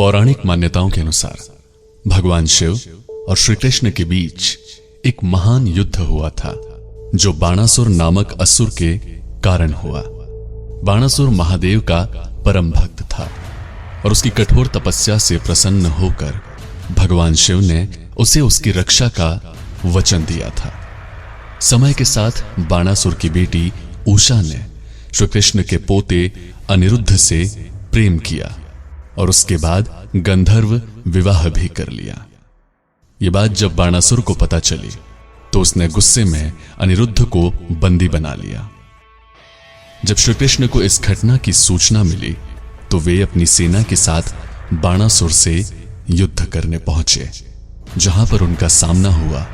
पौराणिक मान्यताओं के अनुसार भगवान शिव और श्री कृष्ण के बीच एक महान युद्ध हुआ था, जो बाणासुर नामक असुर के कारण हुआ। बाणासुर महादेव का परम भक्त था और उसकी कठोर तपस्या से प्रसन्न होकर भगवान शिव ने उसे उसकी रक्षा का वचन दिया था। समय के साथ बाणासुर की बेटी उषा ने श्री कृष्ण के पोते अनिरुद्ध से प्रेम किया और उसके बाद गंधर्व विवाह भी कर लिया। ये बात जब बाणासुर को पता चली तो उसने गुस्से में अनिरुद्ध को बंदी बना लिया। जब श्री कृष्ण को इस घटना की सूचना मिली तो वे अपनी सेना के साथ बाणासुर से युद्ध करने पहुंचे, जहां पर उनका सामना हुआ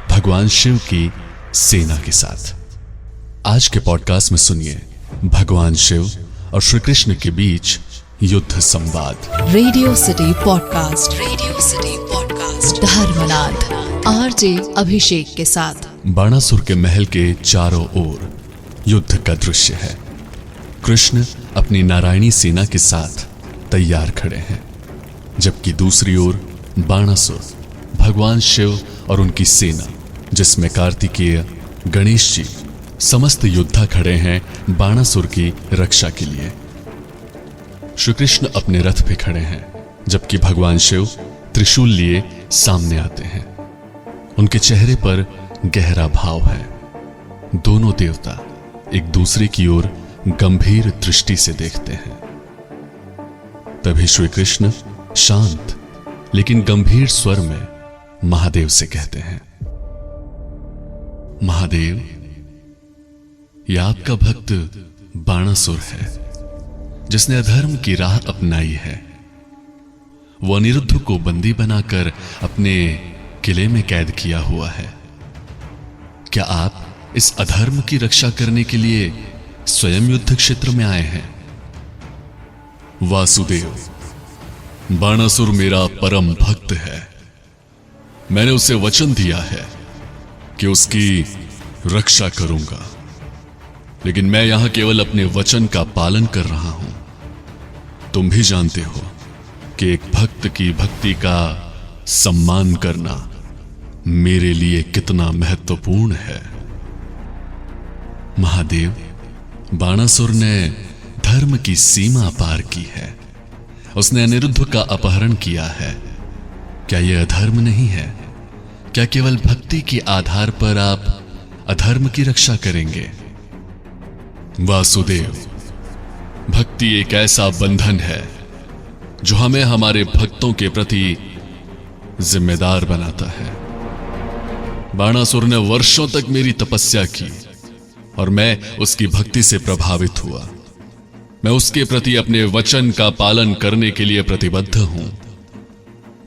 भगवान शिव की सेना के साथ। आज के पॉडकास्ट में सुनिए भगवान शिव और श्री कृष्ण के बीच युद्ध संवाद। Radio City podcast, Radio City podcast Dharmnath RJ Abhishek के साथ। बाणासुर के महल के चारों ओर युद्ध का दृश्य है। कृष्ण अपनी नारायणी सेना के साथ तैयार खड़े हैं, जबकि दूसरी ओर बाणासुर भगवान शिव और उनकी सेना, जिसमें कार्तिकेय, गणेश जी, समस्त योद्धा खड़े हैं बाणासुर की रक्षा के लिए। श्री कृष्ण अपने रथ पे खड़े हैं, जबकि भगवान शिव त्रिशूल लिए सामने आते हैं। उनके चेहरे पर गहरा भाव है। दोनों देवता एक दूसरे की ओर गंभीर दृष्टि से देखते हैं। तभी श्री कृष्ण शांत लेकिन गंभीर स्वर में महादेव से कहते हैं, महादेव, यह आपका भक्त बाणासुर है, जिसने अधर्म की राह अपनाई है। वो अनिरुद्ध को बंदी बनाकर अपने किले में कैद किया हुआ है। क्या आप इस अधर्म की रक्षा करने के लिए स्वयं युद्ध क्षेत्र में आए हैं? वासुदेव, बाणासुर मेरा परम भक्त है। मैंने उसे वचन दिया है कि उसकी रक्षा करूंगा, लेकिन मैं यहां केवल अपने वचन का पालन कर रहा हूं। तुम भी जानते हो कि एक भक्त की भक्ति का सम्मान करना मेरे लिए कितना महत्वपूर्ण है। महादेव, बाणासुर ने धर्म की सीमा पार की है। उसने अनिरुद्ध का अपहरण किया है। क्या यह अधर्म नहीं है? क्या केवल भक्ति के आधार पर आप अधर्म की रक्षा करेंगे? वासुदेव, भक्ति एक ऐसा बंधन है जो हमें हमारे भक्तों के प्रति जिम्मेदार बनाता है। बाणासुर ने वर्षों तक मेरी तपस्या की और मैं उसकी भक्ति से प्रभावित हुआ। मैं उसके प्रति अपने वचन का पालन करने के लिए प्रतिबद्ध हूं,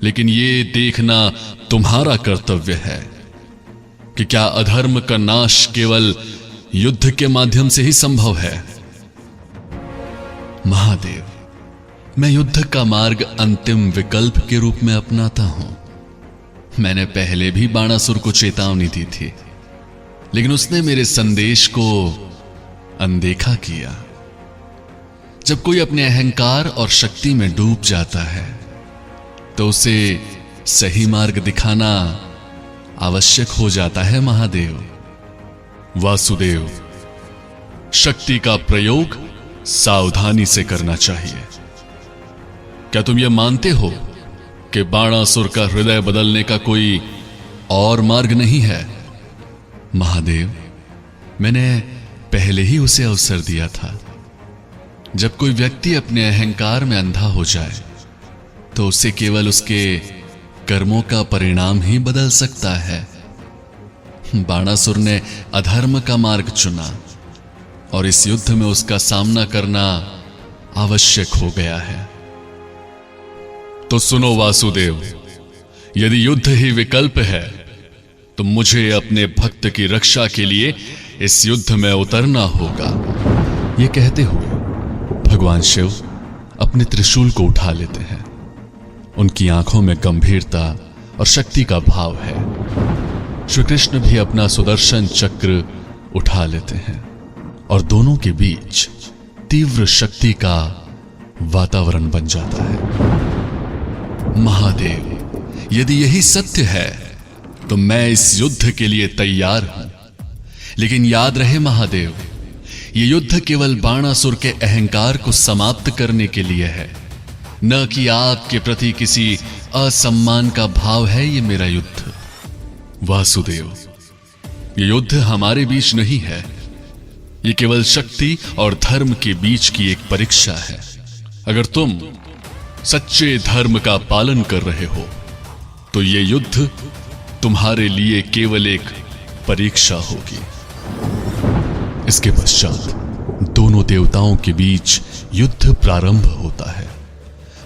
लेकिन यह देखना तुम्हारा कर्तव्य है कि क्या अधर्म का नाश केवल युद्ध के माध्यम से ही संभव है? महादेव, मैं युद्ध का मार्ग अंतिम विकल्प के रूप में अपनाता हूं। मैंने पहले भी बाणासुर को चेतावनी दी थी, लेकिन उसने मेरे संदेश को अनदेखा किया। जब कोई अपने अहंकार और शक्ति में डूब जाता है तो उसे सही मार्ग दिखाना आवश्यक हो जाता है। महादेव, वासुदेव, शक्ति का प्रयोग सावधानी से करना चाहिए। क्या तुम यह मानते हो कि बाणासुर का हृदय बदलने का कोई और मार्ग नहीं है? महादेव, मैंने पहले ही उसे अवसर दिया था। जब कोई व्यक्ति अपने अहंकार में अंधा हो जाए तो उसे केवल उसके कर्मों का परिणाम ही बदल सकता है। बाणासुर ने अधर्म का मार्ग चुना और इस युद्ध में उसका सामना करना आवश्यक हो गया है। तो सुनो वासुदेव, यदि युद्ध ही विकल्प है तो मुझे अपने भक्त की रक्षा के लिए इस युद्ध में उतरना होगा। यह कहते हुए भगवान शिव अपने त्रिशूल को उठा लेते हैं। उनकी आंखों में गंभीरता और शक्ति का भाव है। श्री कृष्ण भी अपना सुदर्शन चक्र उठा लेते हैं और दोनों के बीच तीव्र शक्ति का वातावरण बन जाता है। महादेव, यदि यही सत्य है तो मैं इस युद्ध के लिए तैयार हूं। लेकिन याद रहे महादेव, यह युद्ध केवल बाणासुर के अहंकार को समाप्त करने के लिए है, न कि आपके प्रति किसी असम्मान का भाव है ये मेरा युद्ध। वासुदेव, ये युद्ध हमारे बीच नहीं है, ये केवल शक्ति और धर्म के बीच की एक परीक्षा है। अगर तुम सच्चे धर्म का पालन कर रहे हो तो ये युद्ध तुम्हारे लिए केवल एक परीक्षा होगी। इसके पश्चात दोनों देवताओं के बीच युद्ध प्रारंभ होता है।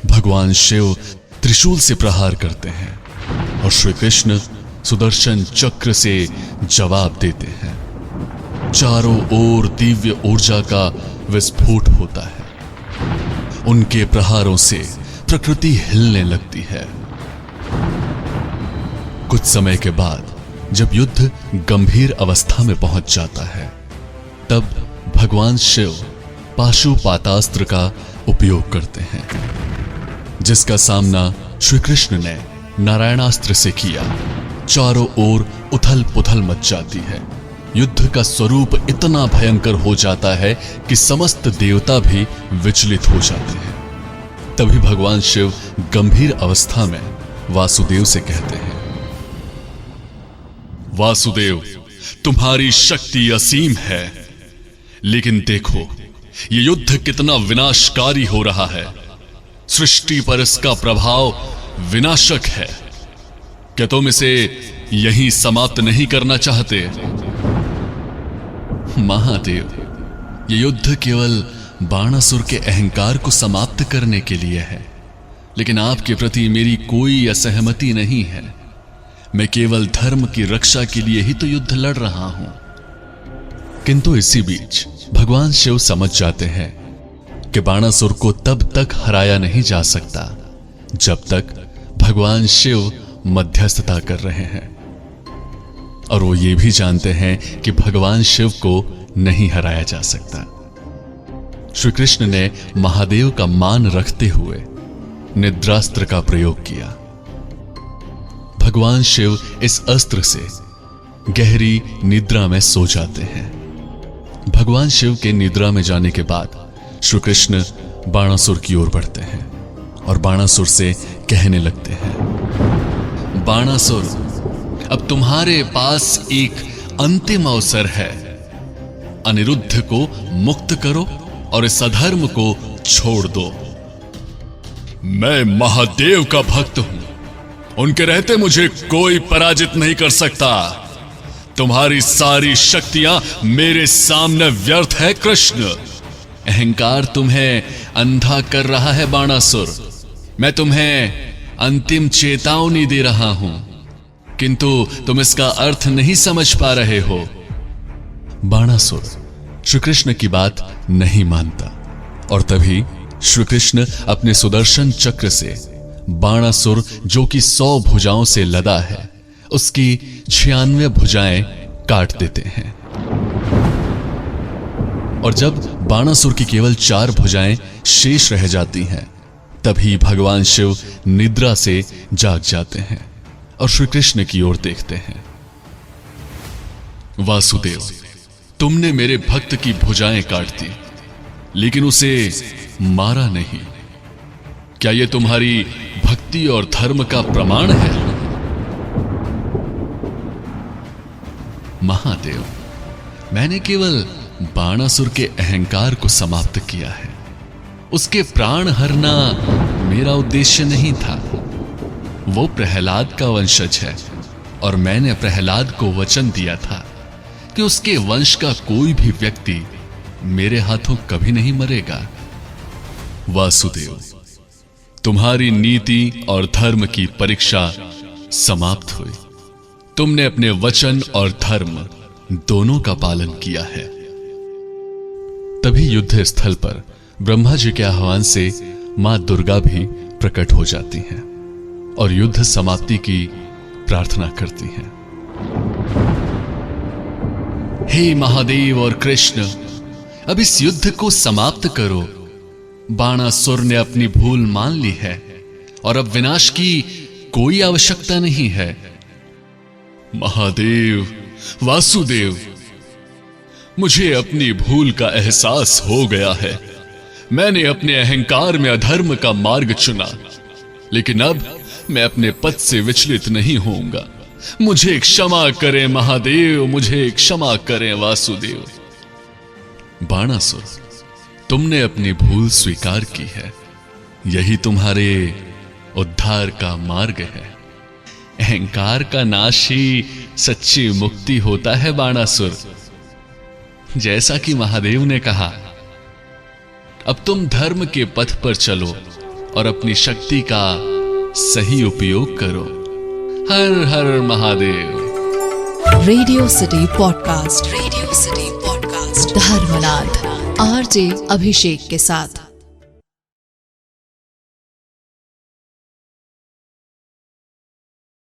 भगवान शिव त्रिशूल से प्रहार करते हैं और श्री कृष्ण सुदर्शन चक्र से जवाब देते हैं। चारों ओर दिव्य ऊर्जा का विस्फोट होता है। उनके प्रहारों से प्रकृति हिलने लगती है। कुछ समय के बाद जब युद्ध गंभीर अवस्था में पहुंच जाता है, तब भगवान शिव पाशुपातास्त्र का उपयोग करते हैं, जिसका सामना श्री कृष्ण ने नारायणास्त्र से किया। चारों ओर उथल पुथल मच जाती है। युद्ध का स्वरूप इतना भयंकर हो जाता है कि समस्त देवता भी विचलित हो जाते हैं। तभी भगवान शिव गंभीर अवस्था में वासुदेव से कहते हैं, वासुदेव, तुम्हारी शक्ति असीम है, लेकिन देखो ये युद्ध कितना विनाशकारी हो रहा है। सृष्टि पर इसका प्रभाव विनाशक है। क्या तुम इसे यहीं समाप्त नहीं करना चाहते? महादेव, ये युद्ध केवल बाणासुर के अहंकार को समाप्त करने के लिए है, लेकिन आपके प्रति मेरी कोई असहमति नहीं है। मैं केवल धर्म की रक्षा के लिए ही तो युद्ध लड़ रहा हूं। किंतु इसी बीच भगवान शिव समझ जाते हैं कि बाणासुर को तब तक हराया नहीं जा सकता जब तक भगवान शिव मध्यस्थता कर रहे हैं, और वो ये भी जानते हैं कि भगवान शिव को नहीं हराया जा सकता। श्री कृष्ण ने महादेव का मान रखते हुए निद्रास्त्र का प्रयोग किया। भगवान शिव इस अस्त्र से गहरी निद्रा में सो जाते हैं। भगवान शिव के निद्रा में जाने के बाद श्री कृष्ण बाणासुर की ओर बढ़ते हैं और बाणासुर से कहने लगते हैं, बाणासुर, अब तुम्हारे पास एक अंतिम अवसर है। अनिरुद्ध को मुक्त करो और इस अधर्म को छोड़ दो। मैं महादेव का भक्त हूं, उनके रहते मुझे कोई पराजित नहीं कर सकता। तुम्हारी सारी शक्तियां मेरे सामने व्यर्थ है कृष्ण। अहंकार तुम्हें अंधा कर रहा है बाणासुर। मैं तुम्हें अंतिम चेतावनी दे रहा हूं, किंतु तुम इसका अर्थ नहीं समझ पा रहे हो। बाणासुर श्री कृष्ण की बात नहीं मानता, और तभी श्री कृष्ण अपने सुदर्शन चक्र से बाणासुर, जो कि 100 भुजाओं से लदा है, उसकी 96 भुजाएं काट देते हैं। और जब बाणासुर की केवल 4 भुजाएं शेष रह जाती हैं, तभी भगवान शिव निद्रा से जाग जाते हैं और श्री कृष्ण की ओर देखते हैं। वासुदेव, तुमने मेरे भक्त की भुजाएं काट दी, लेकिन उसे मारा नहीं। क्या यह तुम्हारी भक्ति और धर्म का प्रमाण है? महादेव, मैंने केवल बाणासुर के अहंकार को समाप्त किया है। उसके प्राण हरना मेरा उद्देश्य नहीं था। वो प्रहलाद का वंशज है, और मैंने प्रहलाद को वचन दिया था कि उसके वंश का कोई भी व्यक्ति मेरे हाथों कभी नहीं मरेगा। वासुदेव, तुम्हारी नीति और धर्म की परीक्षा समाप्त हुई। तुमने अपने वचन और धर्म दोनों का पालन किया है। तभी युद्ध स्थल पर ब्रह्मा जी के आह्वान से मां दुर्गा भी प्रकट हो जाती हैं और युद्ध समाप्ति की प्रार्थना करती हैं। हे महादेव और कृष्ण, अब इस युद्ध को समाप्त करो। बाणासुर ने अपनी भूल मान ली है। और अब विनाश की कोई आवश्यकता नहीं है। महादेव, वासुदेव, मुझे अपनी भूल का एहसास हो गया है। मैंने अपने अहंकार में अधर्म का मार्ग चुना, लेकिन अब मैं अपने पथ से विचलित नहीं होऊंगा। मुझे क्षमा करें महादेव, मुझे क्षमा करें वासुदेव। बाणासुर, तुमने अपनी भूल स्वीकार की है। यही तुम्हारे उद्धार का मार्ग है। अहंकार का नाश ही सच्ची मुक्ति होता है बाणासुर। जैसा कि महादेव ने कहा, अब तुम धर्म के पथ पर चलो और अपनी शक्ति का सही उपयोग करो। हर हर Mahadev. Radio City podcast, Radio City podcast Dharmnath RJ Abhishek के साथ।